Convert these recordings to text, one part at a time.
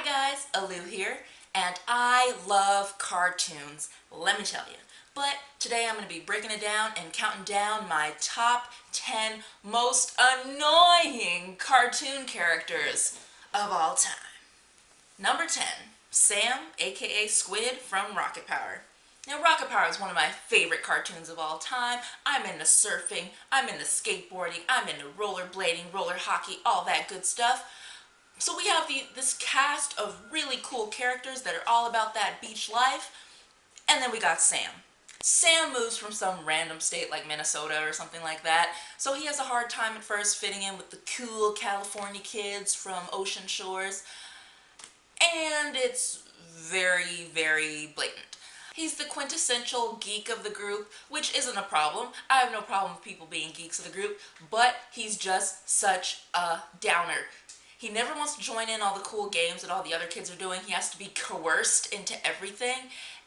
Hi guys, Aleu here, and I love cartoons, let me tell you. But today I'm going to be breaking it down and counting down my top 10 most annoying cartoon characters of all time. Number 10, Sam, aka Squid from Rocket Power. Now, Rocket Power is one of my favorite cartoons of all time. I'm into surfing, I'm into skateboarding, I'm into rollerblading, roller hockey, all that good stuff. So we have this cast of really cool characters that are all about that beach life. And then we got Sam. Sam moves from some random state like Minnesota or something like that. So he has a hard time at first fitting in with the cool California kids from Ocean Shores. And it's very, very blatant. He's the quintessential geek of the group, which isn't a problem. I have no problem with people being geeks of the group, but he's just such a downer. He never wants to join in all the cool games that all the other kids are doing. He has to be coerced into everything,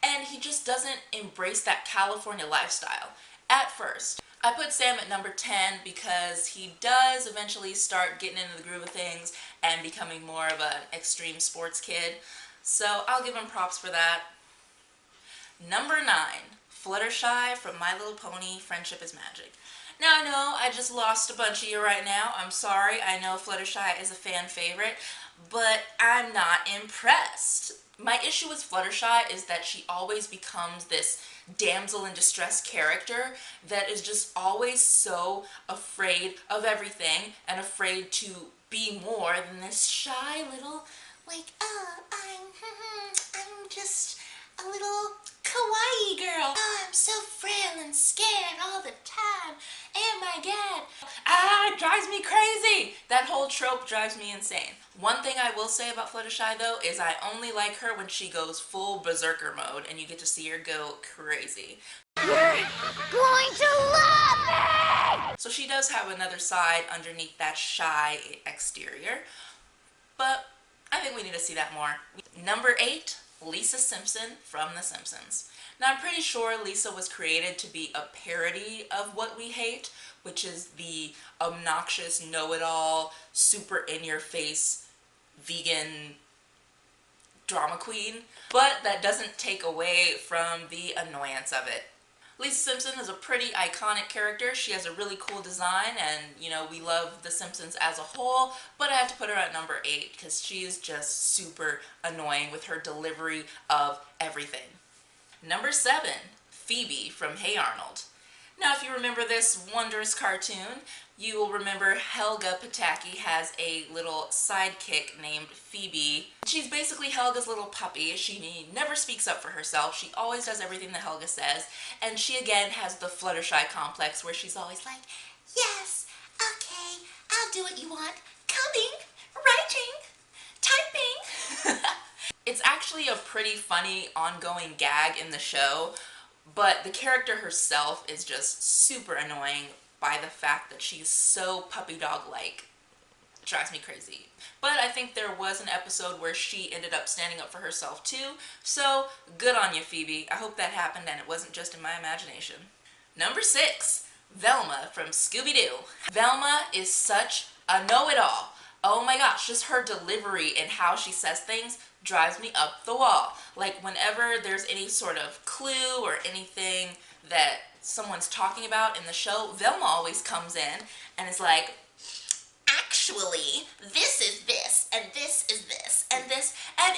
and he just doesn't embrace that California lifestyle at first. I put Sam at number 10 because he does eventually start getting into the groove of things and becoming more of an extreme sports kid, so I'll give him props for that. Number 9, Fluttershy from My Little Pony, Friendship is Magic. Now I know I just lost a bunch of you right now. I'm sorry. I know Fluttershy is a fan favorite, but I'm not impressed. My issue with Fluttershy is that she always becomes this damsel in distress character that is just always so afraid of everything and afraid to be more than this shy little, like, oh, I'm just a little kawaii girl. Oh, I'm so frail and scared all the time. Oh my god. It drives me crazy. That whole trope drives me insane. One thing I will say about Fluttershy though is I only like her when she goes full berserker mode and you get to see her go crazy. You're going to love me! So she does have another side underneath that shy exterior, but I think we need to see that more. Number 8, Lisa Simpson from The Simpsons. Now I'm pretty sure Lisa was created to be a parody of What We Hate, which is the obnoxious, know-it-all, super in-your-face vegan drama queen, but that doesn't take away from the annoyance of it. Lisa Simpson is a pretty iconic character. She has a really cool design and, you know, we love The Simpsons as a whole, but I have to put her at number 8 because she is just super annoying with her delivery of everything. Number 7, Phoebe from Hey Arnold. Now, if you remember this wondrous cartoon, you will remember Helga Pataki has a little sidekick named Phoebe. She's basically Helga's little puppy. She never speaks up for herself. She always does everything that Helga says. And she again has the Fluttershy complex where she's always like, yes, okay, I'll do what you want. Coding, writing, typing. It's actually a pretty funny ongoing gag in the show, but the character herself is just super annoying by the fact that she's so puppy dog-like. It drives me crazy. But I think there was an episode where she ended up standing up for herself too, so good on you, Phoebe. I hope that happened and it wasn't just in my imagination. Number 6, Velma from Scooby Doo. Velma is such a know-it-all. Oh my gosh, just her delivery and how she says things drives me up the wall. Like whenever there's any sort of clue or anything that someone's talking about in the show, Velma always comes in and is like, actually, this is this, and this is this, and this, and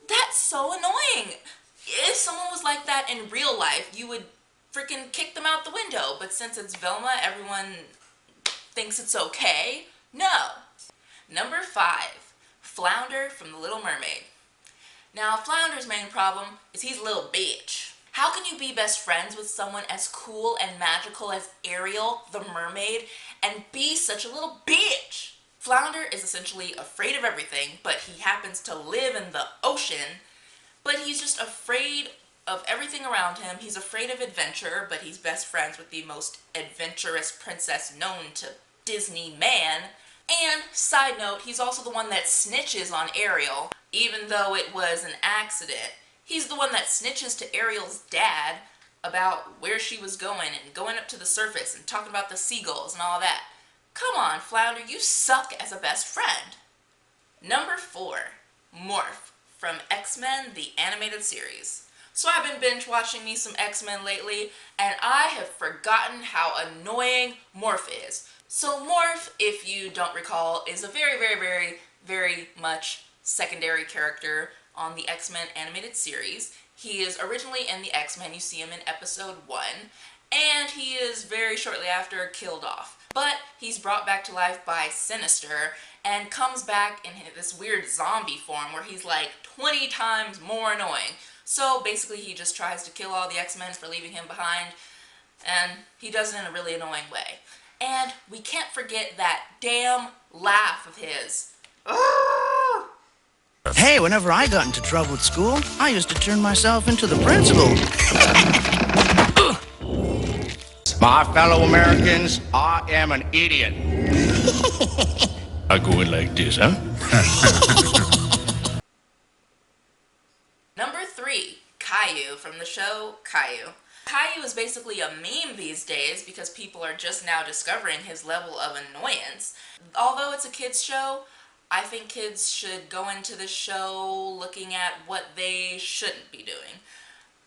that's so annoying. If someone was like that in real life, you would freaking kick them out the window, but since it's Velma, everyone thinks it's okay. No. Number 5, Flounder from The Little Mermaid. Now, Flounder's main problem is he's a little bitch. How can you be best friends with someone as cool and magical as Ariel, the mermaid, and be such a little bitch? Flounder is essentially afraid of everything, but he happens to live in the ocean, but he's just afraid of everything around him. He's afraid of adventure, but he's best friends with the most adventurous princess known to Disney man. And, side note, he's also the one that snitches on Ariel, even though it was an accident. He's the one that snitches to Ariel's dad about where she was going and going up to the surface and talking about the seagulls and all that. Come on, Flounder, you suck as a best friend. Number 4, Morph from X-Men, the animated series. So I've been binge watching me some X-Men lately, and I have forgotten how annoying Morph is. So Morph, if you don't recall, is a very much secondary character on the X-Men animated series. He is originally in the X-Men, you see him in episode 1, and he is very shortly after killed off. But he's brought back to life by Sinister and comes back in this weird zombie form where he's like 20 times more annoying. So basically he just tries to kill all the X-Men for leaving him behind, and he does it in a really annoying way. And we can't forget that damn laugh of his. Hey, whenever I got into trouble at school, I used to turn myself into the principal. My fellow Americans, I am an idiot. I go in like this, huh? Number 3, Caillou from the show Caillou. Caillou is basically a meme these days because people are just now discovering his level of annoyance. Although it's a kids show, I think kids should go into this show looking at what they shouldn't be doing.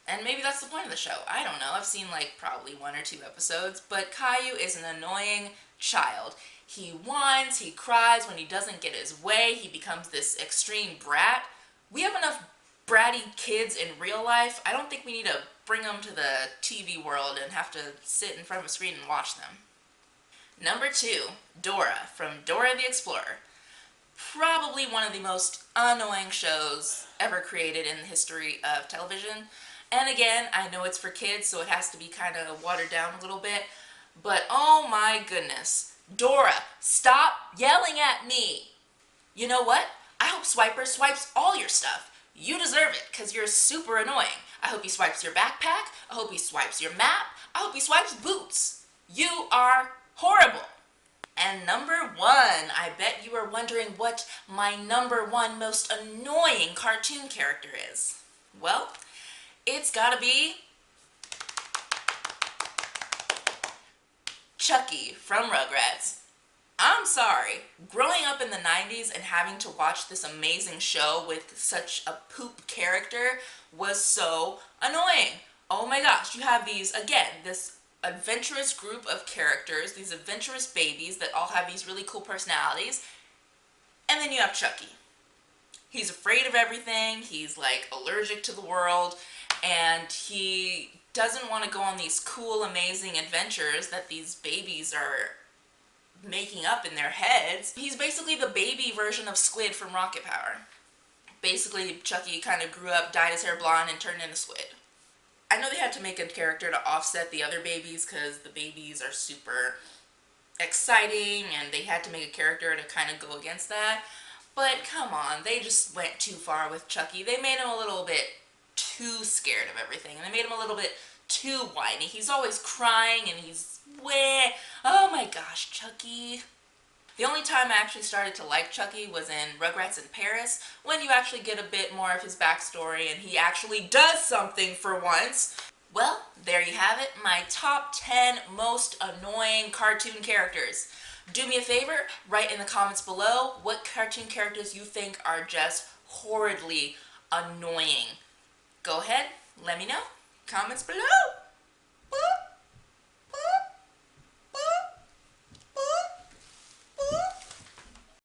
And maybe that's the point of the show. I don't know. I've seen like probably 1 or 2 episodes, but Caillou is an annoying child. He whines, he cries when he doesn't get his way, he becomes this extreme brat. We have enough bratty kids in real life. I don't think we need to bring them to the TV world and have to sit in front of a screen and watch them. Number 2, Dora from Dora the Explorer. Probably one of the most annoying shows ever created in the history of television. And again, I know it's for kids, so it has to be kind of watered down a little bit. But oh my goodness. Dora, stop yelling at me. You know what? I hope Swiper swipes all your stuff. You deserve it, because you're super annoying. I hope he swipes your backpack. I hope he swipes your map. I hope he swipes boots. You are horrible. And number 1, I bet you are wondering what my number 1 most annoying cartoon character is. Well, it's gotta be Chuckie from Rugrats. I'm sorry, growing up in the 90s and having to watch this amazing show with such a poop character was so annoying. Oh my gosh, you have these, again, this adventurous group of characters, these adventurous babies that all have these really cool personalities, and then you have Chuckie. He's afraid of everything, he's like allergic to the world, and he doesn't want to go on these cool, amazing adventures that these babies are making up in their heads. He's basically the baby version of Squid from Rocket Power. Basically, Chuckie kind of grew up, dyed his hair blonde, and turned into Squid. I know they had to make a character to offset the other babies because the babies are super exciting and they had to make a character to kind of go against that. But come on, they just went too far with Chuckie. They made him a little bit too scared of everything. And they made him a little bit too whiny. He's always crying and he's weh. Oh my gosh, Chuckie. The only time I actually started to like Chuckie was in Rugrats in Paris, when you actually get a bit more of his backstory and he actually does something for once. Well, there you have it, my top 10 most annoying cartoon characters. Do me a favor, write in the comments below what cartoon characters you think are just horridly annoying. Go ahead, let me know. Comments below.